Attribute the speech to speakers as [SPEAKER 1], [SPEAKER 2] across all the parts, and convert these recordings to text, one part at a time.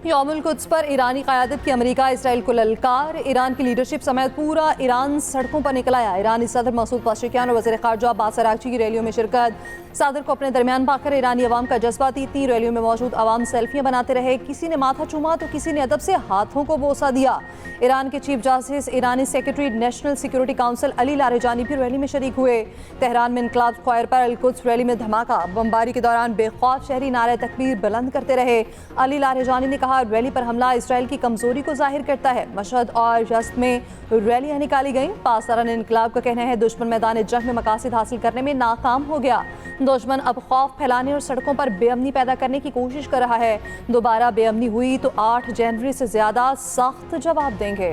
[SPEAKER 1] यौमुल Quds पर ईरानी क़यादत की America Israel को ललकार। ईरान की लीडरशिप समेत पूरा ईरान सड़कों पर निकल आया। ईरानी सदर मसूद पेज़ेश्कियान और वज़ीर ख़ारजा अब्बास अराग़ची की रैलियों में शिरकत। सदर को अपने दरमियान पाकर ईरानी अवाम का जज्बा तीती। रैलियों में मौजूद अवाम सेल्फियाँ बनाते रहे। किसी ने माथा चूमा तो किसी ने अदब से हाथों को बोसा दिया। ईरान के चीफ जस्टिस, ईरानी secretary national security council Ali Larijani भी रैली में शरीक हुए। तेहरान में इनकलाब स्क्वायर पर अल कुद्स रैली में धमाका। बमबारी के दौरान बेखौफ शहरी नारे तकबीर बुलंद करते रहे। अली लारिजानी ने कहा, रैली पर हमला इसराइल की कमजोरी को जाहिर करता है। मशहद और यज़्द में रैलियां निकाली गईं। पासदारान इनकलाब का कहना है, दुश्मन मैदान जंग में मकासद हासिल करने में नाकाम हो गया। दुश्मन अब खौफ फैलाने और सड़कों पर बेअमनी पैदा करने की कोशिश कर रहा है। दोबारा बेअमनी हुई तो 8 जनवरी से ज्यादा सख्त जवाब देंगे।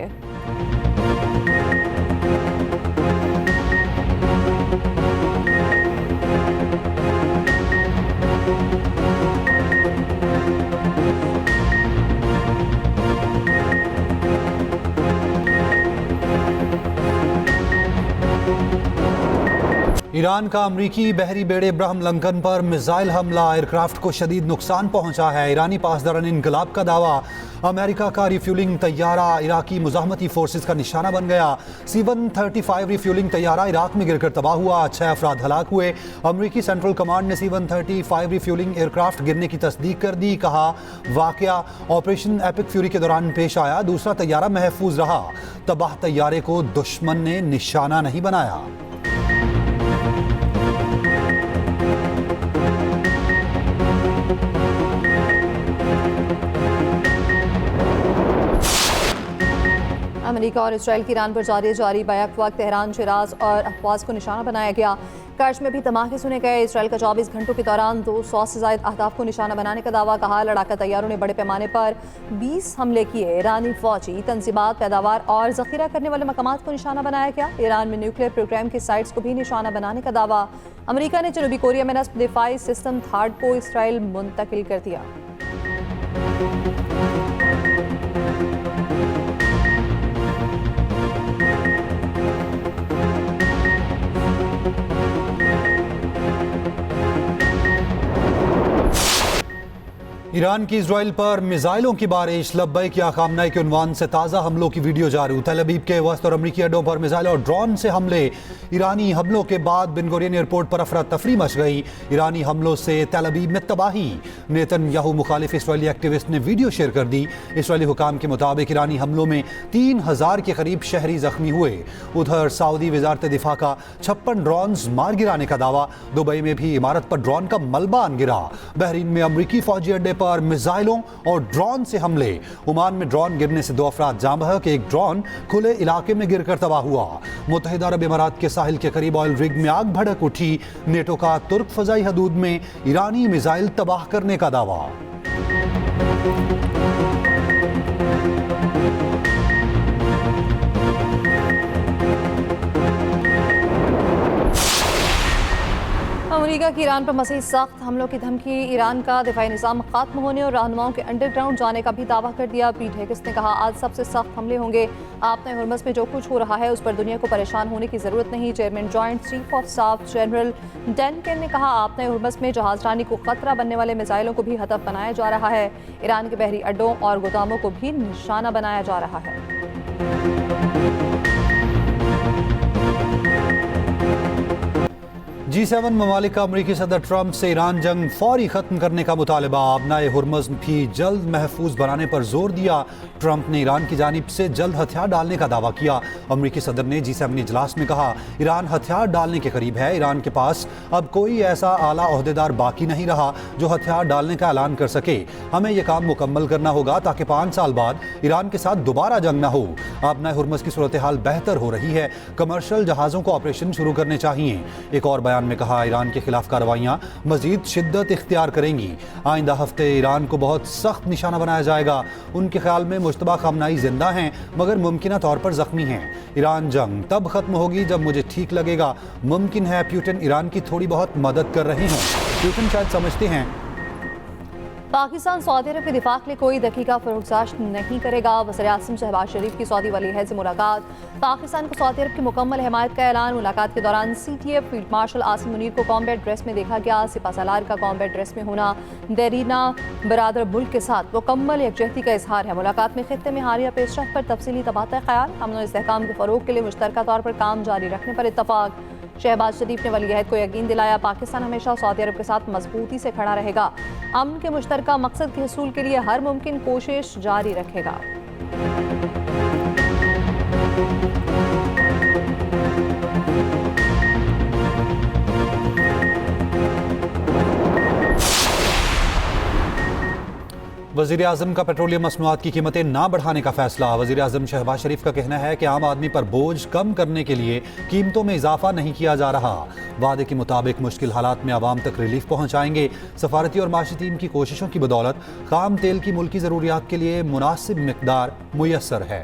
[SPEAKER 2] ईरान का अमरीकी बहरी बेड़े ब्रह्म लंकन पर मिसाइल हमला, एयरक्राफ्ट को शदीद नुकसान पहुंचा है। ईरानी पासदारान इनकलाब का दावा, अमेरिका का रिफ्यूलिंग तैयारा इराकी मुजाहमती फोर्सेस का निशाना बन गया। C-135 रिफ्यूलिंग तैयारा इराक में गिरकर तबाह हुआ, 6 अफराद हलाक हुए। अमरीकी सेंट्रल कमांड ने C-135 रिफ्यूलिंग एयरक्राफ्ट गिरने की तस्दीक कर दी। कहा, वाकया ऑपरेशन एपिक फ्यूरी के दौरान पेश आया। दूसरा तैयारा महफूज रहा। तबाह तैयारे को दुश्मन ने निशाना नहीं बनाया।
[SPEAKER 1] अमेरिका और इसराइल की ईरान पर जारी बैक वक्त तेहरान, शिराज और अहवाज को निशाना बनाया गया। कर्ज में भी धमाके सुने गए। इसराइल का 24 घंटों के दौरान 200 से ज्यादा अहदाफ को निशाना बनाने का दावा। कहा, लड़ाका तैयारों ने बड़े पैमाने पर 20 हमले किए। ईरानी फौजी तंजीबात, पैदावार और जखीरा करने वाले मकामात को निशाना बनाया गया। ईरान में न्यूक्लियर प्रोग्राम की साइट्स को भी निशाना बनाने का दावा। अमेरिका ने जनूबी कोरिया में नस्ब दिफाई सिस्टम थार्ड को इसराइल मुंतकिल कर दिया।
[SPEAKER 2] ईरान की इजराइल पर मिसाइलों की बारिश, लब्बैक या खामनाई के उन्वान से ताज़ा हमलों की वीडियो जारी। तेल अवीव के वस्त और अमरीकी अड्डों पर मिसाइल और ड्रोन से हमले। ईरानी हमलों के बाद बिन गुरियन एयरपोर्ट पर अफरा तफरी मच गई। ईरानी हमलों से तेल अवीव में तबाही। नेतन्याहू मुखालिफ इसराइली एक्टिविस्ट ने वीडियो शेयर कर दी। इसराइली हुकाम के मुताबिक ईरानी हमलों में 3000 के करीब शहरी जख्मी हुए। उधर सऊदी वजारत दिफा का 56 ड्रोन मार गिराने का दावा। दुबई में भी इमारत पर ड्रोन का मलबा गिरा। बहरीन में अमरीकी फौजी अड्डे पर मिसाइलों और ड्रोन से हमले। ओमान में ड्रोन गिरने से 2 अफराद जाँ बहक, एक ड्रोन खुले इलाके में गिरकर तबाह हुआ। मुत्तहिदा अरब इमारात के साहिल के करीब ऑयल रिग में आग भड़क उठी। नेटो का तुर्क फजाई हदूद में ईरानी मिसाइल तबाह करने का दावा।
[SPEAKER 1] अमेरिका की ईरान पर मज़ीद सख्त हमलों की धमकी। ईरान का दिफाई निज़ाम खत्म होने और रहनुमाओं के अंडरग्राउंड जाने का भी दावा कर दिया। पीट हेगेस ने कहा, आज सबसे सख्त हमले होंगे। आपने हुर्मस में जो कुछ हो रहा है उस पर दुनिया को परेशान होने की ज़रूरत नहीं। Chairman joint chief of staff general Dan Caine ने कहा, आपने हुर्मस में जहाजरानी को खतरा बनने वाले मिसाइलों को भी हदफ बनाया जा रहा है। ईरान के बहरी अड्डों और गोदामों को भी निशाना बनाया जा रहा है।
[SPEAKER 2] G7 ममालिक का अमरीकी सदर ट्रंप से ईरान जंग फौरी खत्म करने का मुतालबा। अपनाए हुर्मज़ भी जल्द महफूज बनाने पर जोर दिया। ट्रंप ने ईरान की जानिब से जल्द हथियार डालने का दावा किया। अमरीकी सदर ने G7 इजलास में कहा, ईरान हथियार डालने के करीब है। ईरान के पास अब कोई ऐसा आला ओहदेदार बाकी नहीं रहा जो हथियार डालने का ऐलान कर सके। हमें यह काम मुकम्मल करना होगा ताकि 5 साल बाद ईरान के साथ दोबारा जंग न हो। अपनाए हुर्मज़ की सूरत हाल बेहतर हो रही है। कमर्शियल जहाज़ों को ऑपरेशन शुरू करने चाहिए। एक और बयान में कहा, ईरान के खिलाफ कार्रवाइयां मजीद शिद्दत इख्तियार करेंगी। आइंदा हफ्ते ईरान को बहुत सख्त निशाना बनाया जाएगा। उनके ख्याल में मुश्तबा खामनाई जिंदा हैं मगर मुमकिन तौर पर जख्मी हैं। ईरान जंग तब खत्म होगी जब मुझे ठीक लगेगा। मुमकिन है पुतिन ईरान की थोड़ी बहुत मदद कर रहे हैं। पुतिन शायद समझते हैं
[SPEAKER 1] पाकिस्तान सऊदी अरब के दिफा के लिए कोई दकीका फरोख्त नहीं करेगा। वज़ीर-ए-आज़म शहबाज शरीफ की सऊदी वली-ए-अहद से मुलाकात। पाकिस्तान को सऊदी अरब की मुकम्मल हिमायत का ऐलान। मुलाकात के दौरान CTF field marshal Asim Munir को कॉम्बैट ड्रेस में देखा गया। सिपा सालार का कॉम्बैट ड्रेस में होना देरीना बरादर मुल्क के साथ मुकम्मल यकजहती का इजहार है। मुलाकात में खित्ते में हालिया पेशरफ्त पर तफसीली तबादला ख्याल। अमन और इस्तेहकाम के फ़रोग के लिए मुश्तरका तौर पर काम जारी रखने पर इत्तफाक। शहबाज शरीफ ने वली-ए-अहद को यकीन दिलाया पाकिस्तान हमेशा सऊदी अरब के साथ मजबूती से खड़ा रहेगा। अमन के मुश्तरका मकसद के हसूल के लिए हर मुमकिन कोशिश जारी रखेगा।
[SPEAKER 2] वज़ीर-ए-आज़म का पेट्रोलियम मसनूआत की कीमतें ना बढ़ाने का फैसला। वज़ीर-ए-आज़म शहबाज शरीफ का कहना है कि आम आदमी पर बोझ कम करने के लिए कीमतों में इजाफा नहीं किया जा रहा। वादे के मुताबिक मुश्किल हालात में आवाम तक रिलीफ पहुँचाएंगे। सफारती और माशी टीम की कोशिशों की बदौलत खाम तेल की मुल्की ज़रूरियात के लिए मुनासिब मिकदार मुयस्सर है।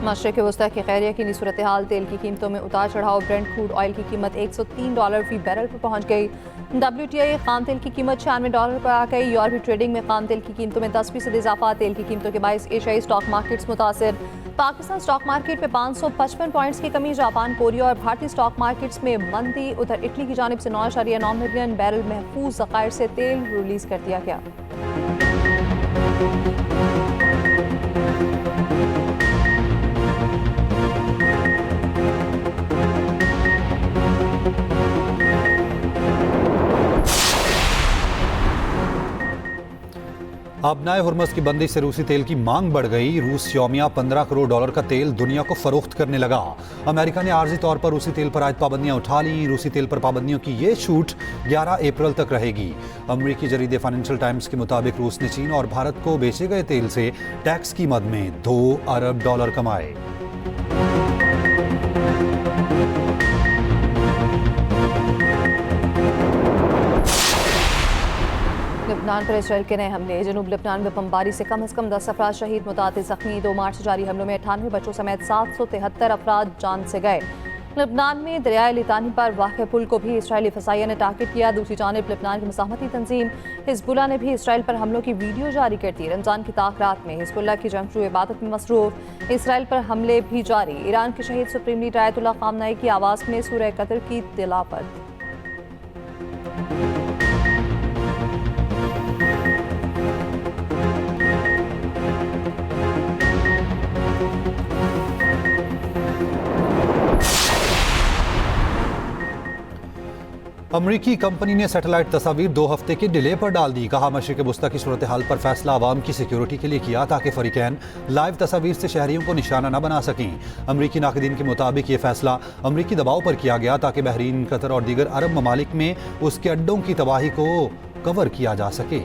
[SPEAKER 2] मशरिक़ वस्ता की खैरिया की सूरत हाल। तेल की कीमतों में उतार चढ़ाव। ब्रेंट क्रूड ऑयल की कीमत $103 फी बैरल पर पहुंच गई। WTI खाम तेल की कीमत $96 पर आ गई। यूरोपीय ट्रेडिंग में खाम तेल की कीमतों में 10% इजाफा। तेल की कीमतों के बायस एशियाई स्टॉक मार्केट्स मुतासिर। पाकिस्तान स्टॉक मार्केट में 555 पॉइंट्स की कमी। जापान, कोरिया और भारतीय स्टॉक मार्केट्स में मंदी। उधर इटली की जानिब से 9.9 मिलियन बैरल महफूज ज़खायर से तेल रिलीज कर दिया गया। अब नए हुर्मस की बंदी से रूसी तेल की मांग बढ़ गई। रूस यौमिया $15 करोड़ का तेल दुनिया को फरोख्त करने लगा। अमेरिका ने आर्जी तौर पर रूसी तेल पर आयद पाबंदियां उठा ली। रूसी तेल पर पाबंदियों की ये छूट 11 अप्रैल तक रहेगी। अमरीकी जरीदे फाइनेंशियल टाइम्स के मुताबिक रूस ने चीन और भारत को बेचे गए तेल से टैक्स की मद में $2 अरब कमाए।
[SPEAKER 1] लबनान पर इसराइल के नए हमले। जनूब लबनान में बमबारी से कम 10 अफराद शहीद, मुतादिद जख्मी। 2 मार्च से जारी हमलों में 98 बच्चों समेत 773 अफराद जान से गए। लबनान में दरियाए लितानी पर वाक़ पुल को भी इसराइली फसाइया ने टारगेट किया। दूसरी जानिब लबनान की मुज़ाहमती तंजीम हिजबुल्लाह ने भी इसराइल पर हमलों की वीडियो जारी कर दी। रमजान की ताक़रात में हिजबुल्लाह की जंगजू इबादत में मसरूफ। इसराइल पर हमले भी जारी। ईरान के शहीद सुप्रीम लीडर आयतुल्लाह ख़ामनेई की आवाज़ में सूरह कद्र की तिलावत।
[SPEAKER 2] अमरीकी कंपनी ने सैटेलाइट तस्वीर 2 हफ्ते के डिले पर डाल दी। कहा मशरिक़ वस्ता की सूरत हाल पर फैसला आवाम की सिक्योरिटी के लिए किया ताकि फरीकैन लाइव तस्वीर से शहरियों को निशाना न बना सकें। अमरीकी नाक़दीन के मुताबिक ये फैसला अमरीकी दबाव पर किया गया ताकि बहरीन, कतर और दीगर अरब ममालिक में उसके अड्डों की तबाही को कवर किया जा सके।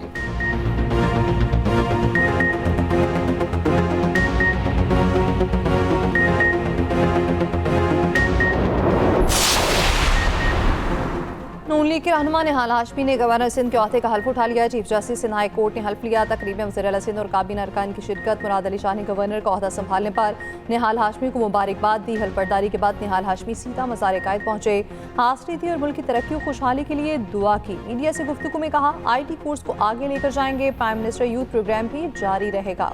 [SPEAKER 1] नून लीग के रहनुमा निहाल हाशमी ने गवर्नर सिंध के ओहदे का हल्फ उठा लिया। Chief justice Sindh high court ने हल्फ लिया। तकरीब में वज़ीर आला सिंध और काबीना अरकान की शिरकत। मुराद अली शाह ने गवर्नर का ओहदा संभालने पर निहाल हाशमी को मुबारकबाद दी। हल्फ बर्दारी के बाद निहाल हाशमी सीधा मज़ार कायद पहुंचे। हासिल थी और मुल्क की तरक्की और खुशहाली के लिए दुआ की। मीडिया से गुफ्तगू में कहा IT कोर्स को आगे लेकर जाएंगे। प्राइम मिनिस्टर यूथ प्रोग्राम भी जारी रहेगा।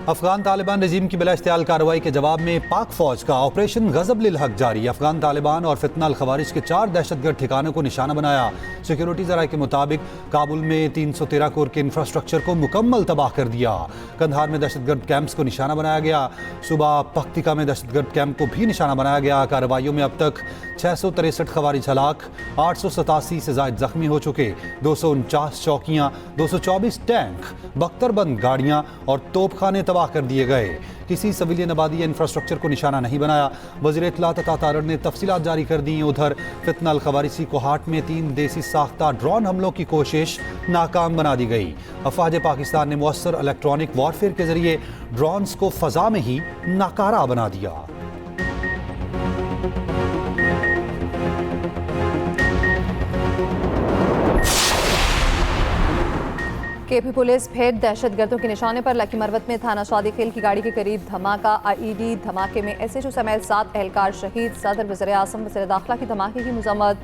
[SPEAKER 2] अफगान तालिबान रजीम की बिला इख्तियार कार्रवाई के जवाब में पाक फौज का ऑपरेशन गजब लिल हक जारी। अफगान तालिबान और फितना अल खवारिज के 4 दहशतगर्द ठिकानों को निशाना बनाया। सिक्योरिटी जराये के मुताबिक काबुल में 313 कोर के इंफ्रास्ट्रक्चर को मुकम्मल तबाह कर दिया। कंधार में दहशतगर्द कैंप्स को निशाना बनाया गया। सुबह पख्तिका में दहशतगर्द कैंप को भी निशाना बनाया गया। कार्रवाइयों में अब तक 663 खवारिज हलाक, 887 से जायद जख्मी हो चुके। 249 चौकियां, 224 टैंक, बख्तरबंद गाड़ियां और तोपखाने तबाह कर दिए गए। किसी सिविलियन आबादी या इंफ्रास्ट्रक्चर को निशाना नहीं बनाया। वज़ीर इत्तलात अता तारड़ ने तफसीलात जारी कर दी। उधर फितना अल खवारिजी को हाट में 3 देसी साख्ता ड्रोन हमलों की कोशिश नाकाम बना दी गई। अफवाज पाकिस्तान ने मुअस्सर इलेक्ट्रॉनिक वॉरफेयर के जरिए ड्रोन्स को फ़ज़ा में ही नाकारा बना दिया।
[SPEAKER 1] केपी पुलिस फिर दहशतगर्दों के निशाने पर। लकी मरवत में थाना शादीखेल की गाड़ी के करीब धमाका। आईईडी धमाके में एसएचओ समेत 7 एहलकार शहीद। सदर वज़ीर आज़म वज़ीर दाखिला की धमाके की मज़म्मत।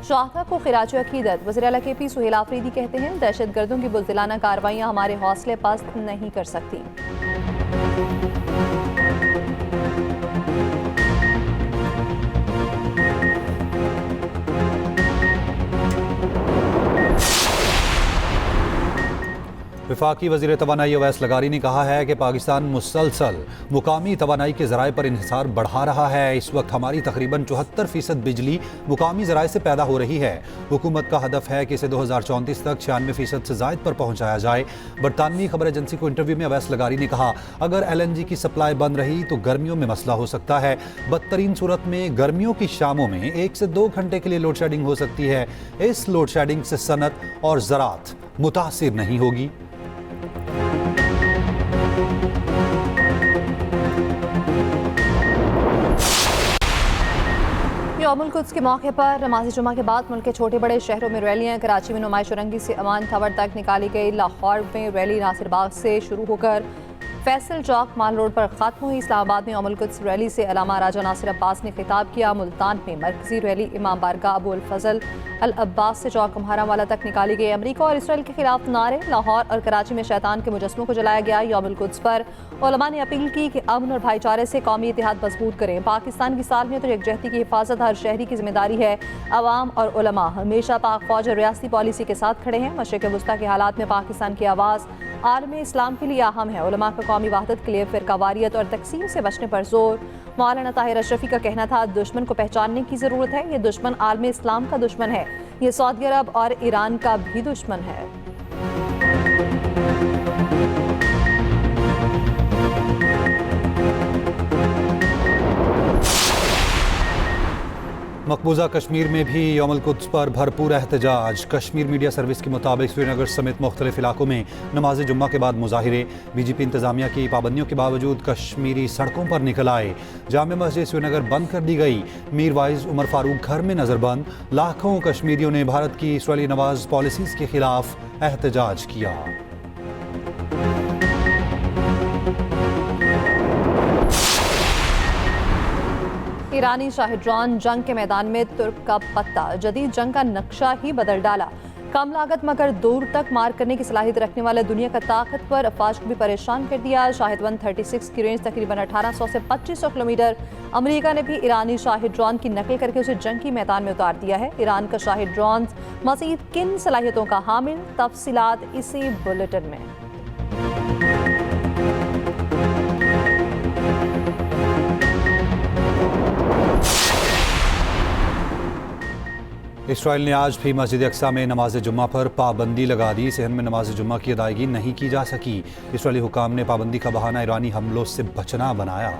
[SPEAKER 1] शाहदा को खिराज अकीदत। वज़ीर आला केपी सुहेल आफरीदी कहते हैं, दहशतगर्दों की बुज़दिलाना कार्रवाइयाँ हमारे हौसले पस्त नहीं कर सकती।
[SPEAKER 2] वफाकी वज़ीर तवानाई अवैस लगारी ने कहा है कि पाकिस्तान मुसलसल मुकामी तवानाई के ज़राए पर इन्हिसार बढ़ा रहा है। इस वक्त हमारी तकरीबन 74% बिजली मुकामी ज़राए से पैदा हो रही है। हुकूमत का हदफ है कि इसे 2034 तक 96% से ज़ायद पर पहुँचाया जाए। बरतानवी खबर एजेंसी को इंटरव्यू में अवैस लगारी ने कहा, अगर LNG की सप्लाई बंद रही तो गर्मियों में मसला हो सकता है। बदतरीन सूरत में गर्मियों की शामों में 1 से 2 घंटे के लिए लोड शेडिंग हो सकती है। इस लोड शेडिंग से सनत और ज़राअत मुतासिर नहीं होगी।
[SPEAKER 1] यौमुल कुद्स के मौके पर नमाज़ जुमा के बाद मुल्क के छोटे बड़े शहरों में रैलियां। कराची में नुमाइश रंगी से अमान थवर तक निकाली गई। लाहौर में रैली नासिर बाग से शुरू होकर फैसल चौक माल रोड पर खत्म हुई। इस्लामाबाद में यौमुल कुद्स रैली से अलामा राजा नासिर अब्बास ने खिताब किया। मुल्तान में मरकजी रैली इमाम बारगाह अबू अल फजल अल अब्बास से चौक म्हारावाला तक निकाली गई। अमरीका और इसराइल के खिलाफ नारे। लाहौर और कराची में शैतान के मुजस्समों को जलाया गया। यौमुल कुद्स पर उलमा ने अपील की कि अमन और भाईचारे से कौमी इत्तेहाद मजबूत करें। पाकिस्तान की सालमियत और यकजहती की हिफाजत हर शहरी की जिम्मेदारी है। अवाम और उलमा हमेशा पाक फौज और रियासती पॉलिसी के साथ खड़े हैं। मशरिक़ वस्ता के हालात में पाकिस्तान की आवाज़ आलम इस्लाम के लिए अहम है। उलमा का कौमी वहदत के लिए फ़िरकावारियत और तकसीम से बचने पर जोर। मौलाना ताहिर अशरफी का कहना था, दुश्मन को पहचानने की ज़रूरत है। ये दुश्मन आलम इस्लाम का दुश्मन है। ये सऊदी अरब और ईरान का भी दुश्मन है।
[SPEAKER 2] मकबूजा कश्मीर में भी यौमुल कुद्स पर भरपूर एहतजाज। कश्मीर मीडिया सर्विस के मुताबिक श्रीनगर समेत मुख्तलिफ इलाकों में नमाज जुम्मा के बाद मुजाहिरे। BGP इंतजामिया की पाबंदियों के बावजूद कश्मीरी सड़कों पर निकल आए। जामे मस्जिद श्रीनगर बंद कर दी गई। मीर वाइज उमर फारूक घर में नजरबंद। लाखों कश्मीरियों ने भारत की इसराइली नवाज पॉलिसीज के खिलाफ एहतजाज किया।
[SPEAKER 1] ईरानी शाहिद ड्रोन जंग के मैदान में तुर्क का पत्ता। जदीद जंग का नक्शा ही बदल डाला। कम लागत मगर दूर तक मार करने की सलाहियत रखने वाले दुनिया का ताकतवर अफवाज को भी परेशान कर दिया। शाहिद 136 की रेंज तकरीबन 1800 से 2500 किलोमीटर। अमेरिका ने भी ईरानी शाहिद ड्रोन की नकल करके उसे जंगी मैदान में उतार दिया है। ईरान का शाहिद ड्रोन मज़ीद किन सलाहियतों का हामिल, तफसीलात इसी बुलेटिन में।
[SPEAKER 2] इसराइल ने आज भी मस्जिद अक्सा में नमाज जुम्मा पर पाबंदी लगा दी। सहन में नमाज जुम्मा की अदायगी नहीं की जा सकी। इसराइली हुकाम ने पाबंदी का बहाना ईरानी हमलों से बचना बनाया।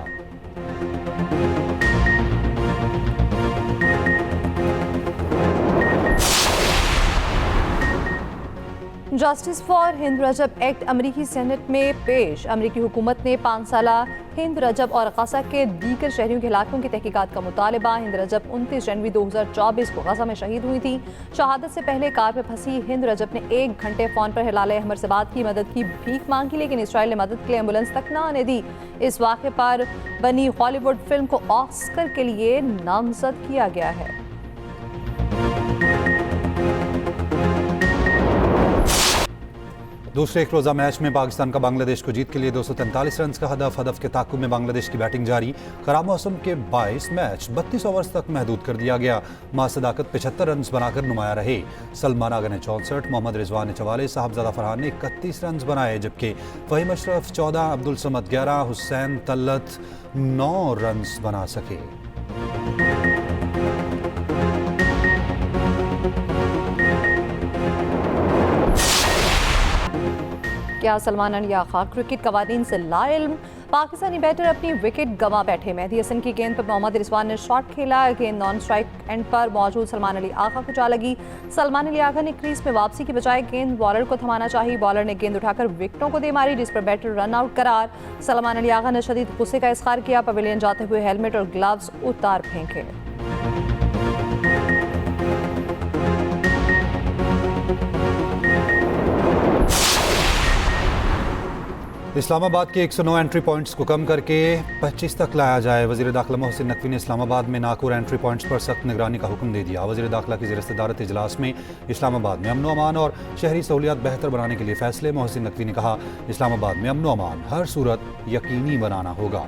[SPEAKER 1] Justice for Hind Rajab act अमरीकी सेनेट में पेश। अमरीकी हुकूमत ने 5 साला हिंद रजब और गजा के दीगर शहरियों के हलाकों की तहकीकात का मुतालबा। हिंद रजब 29 जनवरी 2024 को गजा में शहीद हुई थी। शहादत से पहले कार में फंसी हिंद रजब ने 1 घंटे फ़ोन पर हिलाल अहमर से बात की, मदद की भीख मांगी, लेकिन इसराइल ने मदद के लिए एम्बुलेंस तक न आने दी। इस वाक़े पर बनी हॉलीवुड फिल्म को ऑस्कर के लिए नामजद किया गया है।
[SPEAKER 2] दूसरे एक रोज़ा मैच में पाकिस्तान का बांग्लादेश को जीत के लिए 243 रन का हदफ के ताकुब में बांग्लादेश की बैटिंग जारी। खराब मौसम के बायस मैच 32 ओवर्स तक महदूद कर दिया गया। मां सदाकत 75 रन बनाकर नुमाया रहे। सलमान आगा ने 64, मोहम्मद रिजवान ने 44, साहबजादा फरहान ने 31 रन बनाए, जबकि फ़हीम अशरफ 14, अब्दुल समद 11, हुसैन तल्लत 9 रन बना सके। क्या सलमान अली आगा क्रिकेट कवानीन से लाइल्म?
[SPEAKER 1] पाकिस्तानी बैटर अपनी विकेट गंवा बैठे। मेहदी हसन की गेंद पर मोहम्मद रिजवान ने शॉट खेला। गेंद नॉन स्ट्राइक एंड पर मौजूद सलमान अली आगा को जा लगी। सलमान अली आगा ने क्रीज में वापसी की बजाय गेंद बॉलर को थमाना चाहिए। बॉलर ने गेंद उठाकर विकेटों को दे मारी, जिस पर बैटर रन आउट करार। सलमान अली आगा ने शदीद गुस्से का इजहार किया। पवेलियन जाते हुए हेलमेट और ग्लव्स उतार फेंके।
[SPEAKER 2] इस्लामाबाद के 109 एंट्री पॉइंट्स को कम करके 25 तक लाया जाए। वज़ीर दाखिला मोहसिन नकवी ने इस्लामाबाद में नाकूर एंट्री पॉइंट्स पर सख्त निगरानी का हुक्म दे दिया। वज़ीर दाखिला की ज़ेर सदारत इजलास में इस्लामाबाद में अमन अमान और शहरी सहूलियात बेहतर बनाने के लिए फैसले। मोहसिन नकवी ने कहा, इस्लामाबाद में अमन अमान हर सूरत यकीनी बनाना होगा।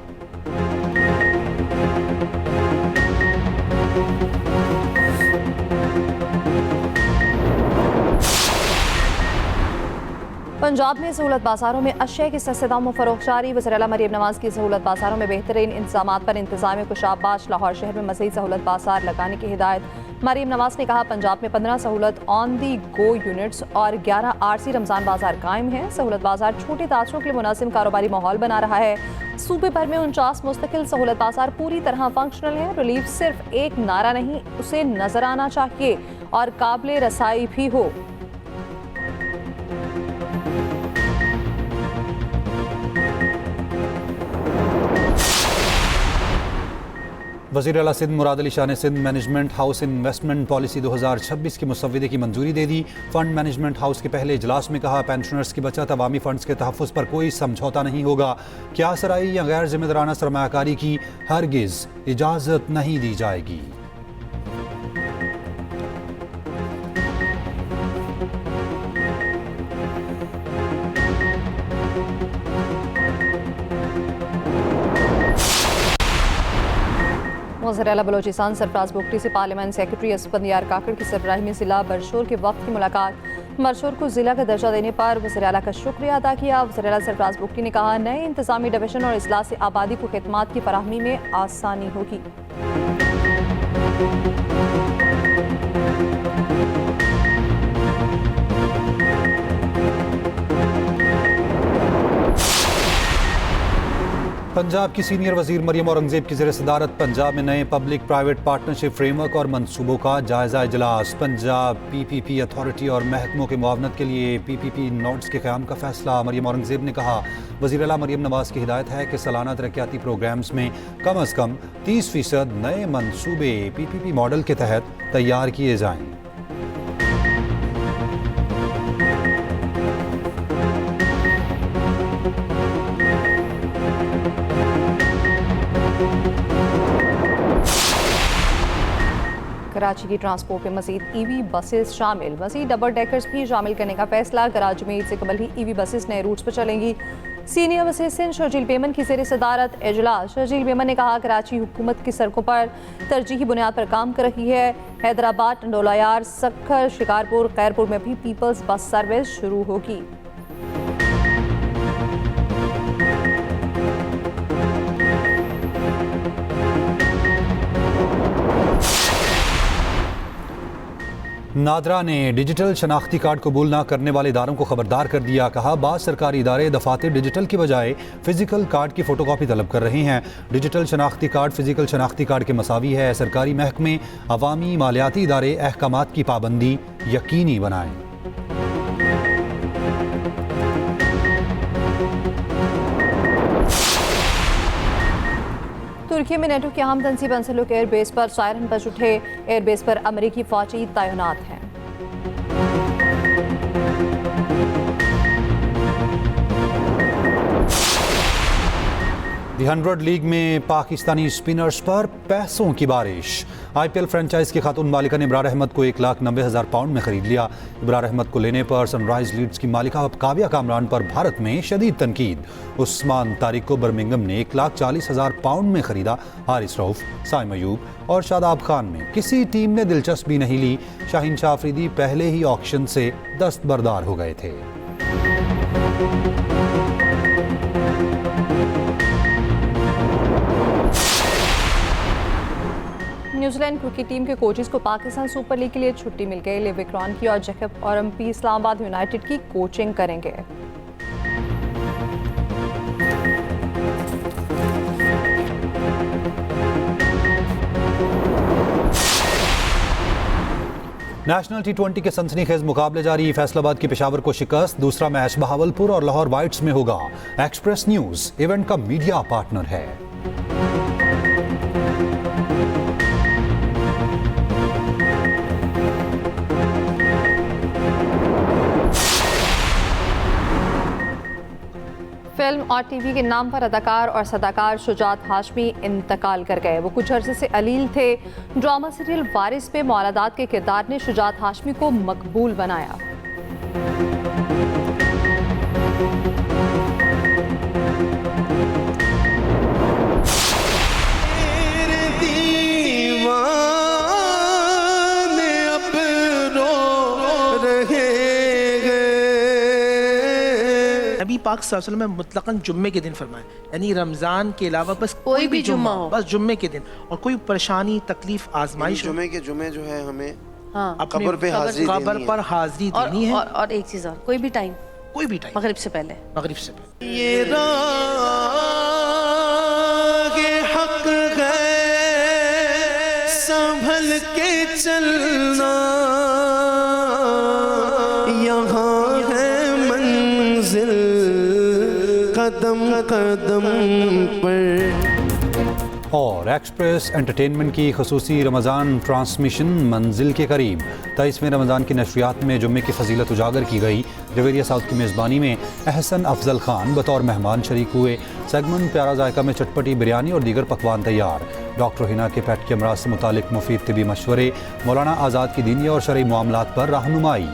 [SPEAKER 1] पंजाब में सहूलत बाजारों में अशिया की सस्ते दामों फरोख्त जारी। वज़ीर आला मरियम नवाज की सहूलत बाजारों में बेहतरीन इंतजामात पर इंतजामिया को शाबाश। लाहौर शहर में मज़ीद सहूलत बाजार लगाने की हिदायत। मरियम नवाज ने कहा, पंजाब में 15 सहूलत ऑन दी गो यूनिट्स और 11 आरसी रमज़ान बाजार कायम हैं। सहूलत बाजार छोटे ताजरों के लिए मुनासिब कारोबारी माहौल बना रहा है। सूबे भर में 49 मुस्तकिल सहूलत बाजार पूरी तरह फंक्शनल हैं। रिलीफ सिर्फ एक नारा नहीं, उसे नजर आना चाहिए और काबिल रसाई भी हो।
[SPEAKER 2] वज़ीर आला सिंध मुराद अली शाह ने Sindh management house investment policy 2026 की मुसव्वदे की मंजूरी दे दी। फंड मैनेजमेंट हाउस के पहले इजलास में कहा, पेंशनर्स की बचत अवामी फंड्स के तहफ़्फ़ुज़ पर कोई समझौता नहीं होगा। क्या सराई या गैर जिम्मेदाराना सरमायाकारी की हरगिज़ इजाज़त नहीं दी जाएगी।
[SPEAKER 1] वज़ीर आला बलोचिस्तान सरफराज बुगटी से पार्लियामेंट सेक्रेटरी असफंदियार काकड़ की सरबराही में ज़िला बरशोर के वक्त की मुलाकात। बरशोर को ज़िला का दर्जा देने पर वज़ीर आला का शुक्रिया अदा किया। वज़ीर आला सरफराज बुगटी ने कहा, नए इंतज़ामी डिवीज़न और इजलास से आबादी को खिदमात की फराहमी में आसानी होगी।
[SPEAKER 2] पंजाब की सीनियर वजीर मरियम औरंगजेब की ज़ेर सदारत पंजाब में नए पब्लिक प्राइवेट पार्टनरशिप फ्रेमवर्क और मनसूबों का जायजा इजलास। पंजाब PPP अथॉरिटी और महकमों के मुआवनत के लिए PPP नोड्स के क़याम का फैसला। मरियम औरंगजेब ने कहा, वज़ीर आला मरियम नवाज की हिदायत है कि सालाना तरक्याती प्रोग्राम्स में कम अज़ कम 30% नए मनसूबे PPP मॉडल के तहत तैयार किए जाएँ।
[SPEAKER 1] कराची की ट्रांसपोर्ट में मजीद EV बसेस शामिल। मजीद डबल डेकर्स भी शामिल करने का फैसला। कराची में ईद से कबल ही EV बसेस नए रूट्स पर चलेंगी। सीनियर वज़ीर सिंध शर्जील मेमन की ज़ेर सदारत इजलास। शर्जील मेमन ने कहा, कराची हुकूमत की सड़कों पर तरजीही बुनियाद पर काम कर रही है। हैदराबाद, टंडोलायार, सक्खर, शिकारपुर, खैरपुर में भी पीपल्स बस सर्विस शुरू होगी। नादरा ने डिजिटल शनाख्ती कार्ड कबूल न करने वाले इदारों को खबरदार कर दिया। कहा, बाज़ सरकारी इदारे दफातर डिजिटल की बजाय फिजिकल कार्ड की फ़ोटोकॉपी तलब कर रहे हैं। डिजिटल शनाख्ती कार्ड फिजिकल शनाख्ती कार्ड के मसावी है। सरकारी महकमे, अवामी मालियाती इदारे अहकामात की पाबंदी यकीनी बनाएं। तुर्की में नेटो की अहम तंसीब अंसलुक एयरबेस पर सायरन बज उठे। एयरबेस पर अमेरिकी फौजी तैनात हैं।
[SPEAKER 2] दी 100 लीग में पाकिस्तानी स्पिनर्स पर पैसों की बारिश। IPL फ्रेंचाइज की खातून मालिका ने इब्रार अहमद को 1,90,000 पाउंड में खरीद लिया। इब्रार अहमद को लेने पर सनराइज लीड्स की मालिका काव्या कामरान पर भारत में शदीद तनकीद। उस्मान तारिक को बर्मिंघम ने 1,40,000 पाउंड में खरीदा। हारिस रऊफ, साइम अयूब और शादाब खान में किसी टीम ने दिलचस्पी नहीं ली। शाहीन शाह अफरीदी पहले ही ऑक्शन से दस्तबरदार हो गए थे।
[SPEAKER 1] न्यूजीलैंड क्रिकेट टीम के कोचेस को पाकिस्तान सुपर लीग के लिए छुट्टी मिल गई। लिव विक्रांकी और जैकब ऑरम्पी इस्लामाबाद यूनाइटेड की कोचिंग करेंगे।
[SPEAKER 2] नेशनल T20 के सनसनीखेज मुकाबले जारी, फैसलाबाद की पेशावर को शिकस्त। दूसरा मैच बहावलपुर और लाहौर वाइट्स में होगा। एक्सप्रेस न्यूज इवेंट का मीडिया पार्टनर है।
[SPEAKER 1] फिल्म और टीवी के नाम पर अदाकार और सदाकार शुजात हाशमी इंतकाल कर गए। वो कुछ अरसे से अलील थे। ड्रामा सीरियल वारिस में मौलादात के किरदार ने शुजात हाशमी को मकबूल बनाया।
[SPEAKER 3] नबी पाक सल्लल्लाहु अलैहि वसल्लम ने मुतलकन जुम्मे के दिन फरमाया, यानी रमजान के अलावा बस
[SPEAKER 4] कोई भी जुम्मा हो,
[SPEAKER 3] बस जुम्मे के दिन, और कोई परेशानी तकलीफ आजमाइश
[SPEAKER 5] जुम्मे के जुम्मे जो है हमें
[SPEAKER 4] हाँ,
[SPEAKER 5] कब्र पे हाजिरी
[SPEAKER 3] कब्र
[SPEAKER 5] देनी
[SPEAKER 3] पर
[SPEAKER 5] है।
[SPEAKER 3] हाजिरी देनी है।
[SPEAKER 4] और एक चीज और, कोई भी टाइम मगरिब से पहले।
[SPEAKER 3] मगरिब से पहले
[SPEAKER 5] ये रागे हक है, संभल के चलना, यहाँ है मंजिल कदम कदम पर।
[SPEAKER 2] और एक्सप्रेस एंटरटेनमेंट की खसूसी रमज़ान ट्रांसमिशन मंजिल के करीब 23वें रमज़ान की नशरियात में जुम्मे की फजीलत उजागर की गई। जवेरिया साउथ की मेज़बानी में अहसन अफजल खान बतौर मेहमान शरीक हुए। सेगमेंट प्यारा जायका में चटपटी बिरयानी और दीगर पकवान तैयार। डॉक्टर हिना के पेट के अमराज से मुतालिक मुफीद तिबी मशवरे, मौलाना आज़ाद की दीनी और शरई मामलात पर रहनुमाई।